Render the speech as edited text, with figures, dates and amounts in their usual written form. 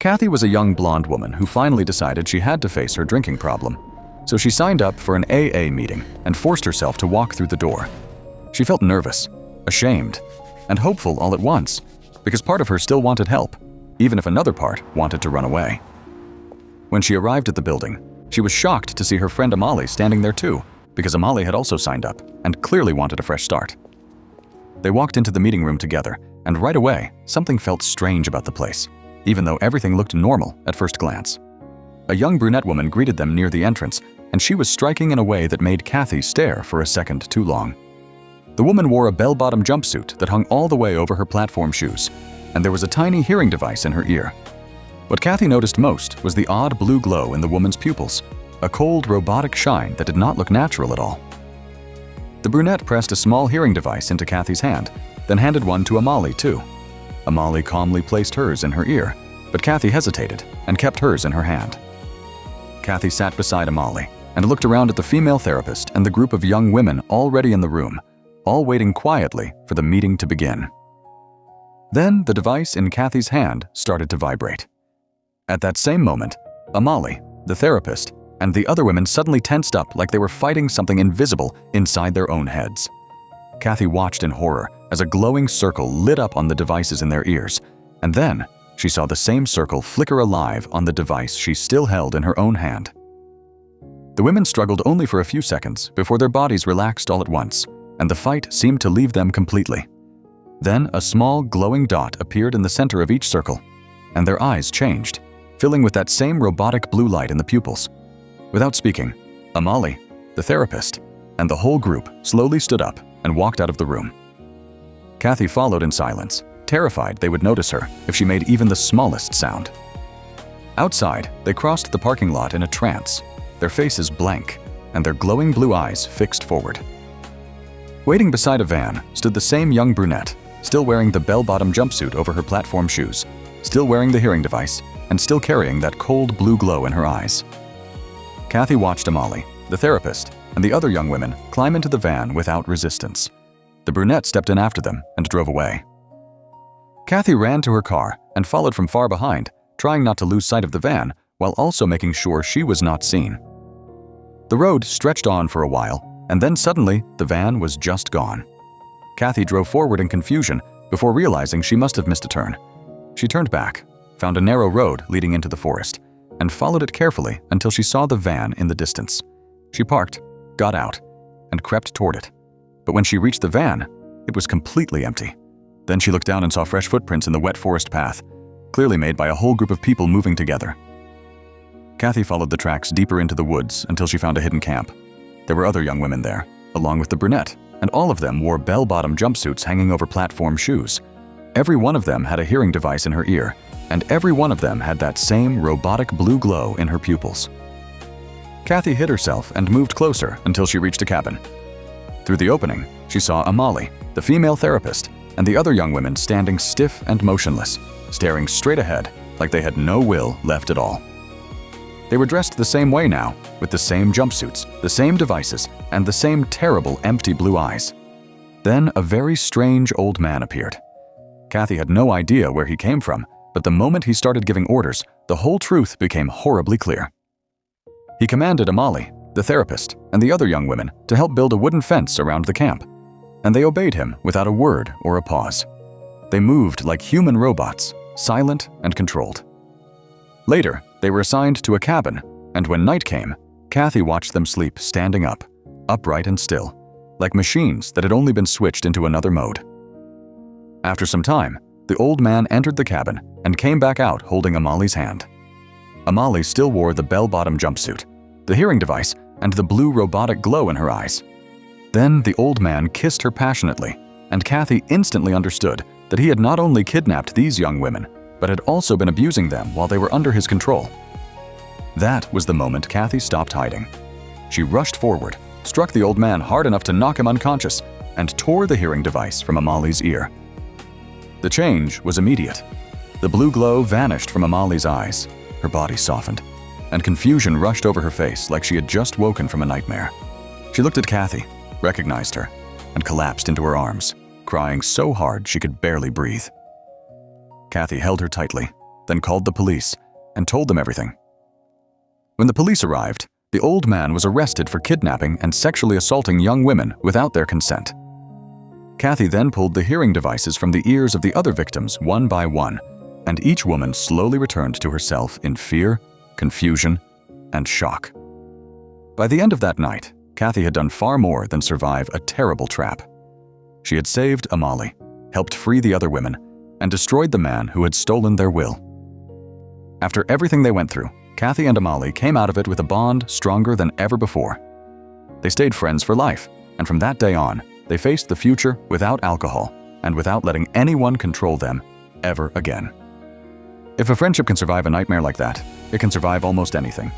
Kathy was a young blonde woman who finally decided she had to face her drinking problem. So she signed up for an AA meeting and forced herself to walk through the door. She felt nervous, ashamed, and hopeful all at once, because part of her still wanted help, even if another part wanted to run away. When she arrived at the building, she was shocked to see her friend Amali standing there too, because Amali had also signed up and clearly wanted a fresh start. They walked into the meeting room together, and right away, something felt strange about the place, even though everything looked normal at first glance. A young brunette woman greeted them near the entrance, and she was striking in a way that made Kathy stare for a second too long. The woman wore a bell-bottom jumpsuit that hung all the way over her platform shoes, and there was a tiny hearing device in her ear. What Kathy noticed most was the odd blue glow in the woman's pupils, a cold, robotic shine that did not look natural at all. The brunette pressed a small hearing device into Kathy's hand, then handed one to Amali too. Amali calmly placed hers in her ear, but Kathy hesitated and kept hers in her hand. Kathy sat beside Amali and looked around at the female therapist and the group of young women already in the room, all waiting quietly for the meeting to begin. Then the device in Kathy's hand started to vibrate. At that same moment, Amali, the therapist, and the other women suddenly tensed up like they were fighting something invisible inside their own heads. Kathy watched in horror as a glowing circle lit up on the devices in their ears, and then she saw the same circle flicker alive on the device she still held in her own hand. The women struggled only for a few seconds before their bodies relaxed all at once, and the fight seemed to leave them completely. Then a small glowing dot appeared in the center of each circle, and their eyes changed, filling with that same robotic blue light in the pupils. Without speaking, Amali, the therapist, and the whole group slowly stood up and walked out of the room. Kathy followed in silence, terrified they would notice her if she made even the smallest sound. Outside, they crossed the parking lot in a trance, their faces blank and their glowing blue eyes fixed forward. Waiting beside a van stood the same young brunette, still wearing the bell-bottom jumpsuit over her platform shoes, still wearing the hearing device, and still carrying that cold blue glow in her eyes. Kathy watched Amali, the therapist, and the other young women climb into the van without resistance. The brunette stepped in after them and drove away. Kathy ran to her car and followed from far behind, trying not to lose sight of the van while also making sure she was not seen. The road stretched on for a while, and then suddenly the van was just gone. Kathy drove forward in confusion before realizing she must have missed a turn. She turned back, found a narrow road leading into the forest, and followed it carefully until she saw the van in the distance. She parked, got out, and crept toward it. But when she reached the van, it was completely empty. Then she looked down and saw fresh footprints in the wet forest path, clearly made by a whole group of people moving together. Kathy followed the tracks deeper into the woods until she found a hidden camp. There were other young women there, along with the brunette, and all of them wore bell-bottom jumpsuits hanging over platform shoes. Every one of them had a hearing device in her ear, and every one of them had that same robotic blue glow in her pupils. Kathy hid herself and moved closer until she reached a cabin. Through the opening, she saw Amali, the female therapist, and the other young women standing stiff and motionless, staring straight ahead like they had no will left at all. They were dressed the same way now, with the same jumpsuits, the same devices, and the same terrible empty blue eyes. Then a very strange old man appeared. Kathy had no idea where he came from, but the moment he started giving orders, the whole truth became horribly clear. He commanded Amali, the therapist, and the other young women to help build a wooden fence around the camp, and they obeyed him without a word or a pause. They moved like human robots, silent and controlled. Later, they were assigned to a cabin, and when night came, Kathy watched them sleep standing up, upright and still, like machines that had only been switched into another mode. After some time, the old man entered the cabin and came back out holding Amali's hand. Amali still wore the bell-bottom jumpsuit, the hearing device, and the blue robotic glow in her eyes. Then the old man kissed her passionately, and Kathy instantly understood that he had not only kidnapped these young women, but had also been abusing them while they were under his control. That was the moment Kathy stopped hiding. She rushed forward, struck the old man hard enough to knock him unconscious, and tore the hearing device from Amali's ear. The change was immediate. The blue glow vanished from Amali's eyes, her body softened, and confusion rushed over her face like she had just woken from a nightmare. She looked at Kathy, recognized her, and collapsed into her arms, crying so hard she could barely breathe. Kathy held her tightly, then called the police and told them everything. When the police arrived, the old man was arrested for kidnapping and sexually assaulting young women without their consent. Kathy then pulled the hearing devices from the ears of the other victims one by one, and each woman slowly returned to herself in fear, confusion, and shock. By the end of that night, Kathy had done far more than survive a terrible trap. She had saved Amali, helped free the other women, and destroyed the man who had stolen their will. After everything they went through, Kathy and Amali came out of it with a bond stronger than ever before. They stayed friends for life, and from that day on, they faced the future without alcohol and without letting anyone control them ever again. If a friendship can survive a nightmare like that, it can survive almost anything.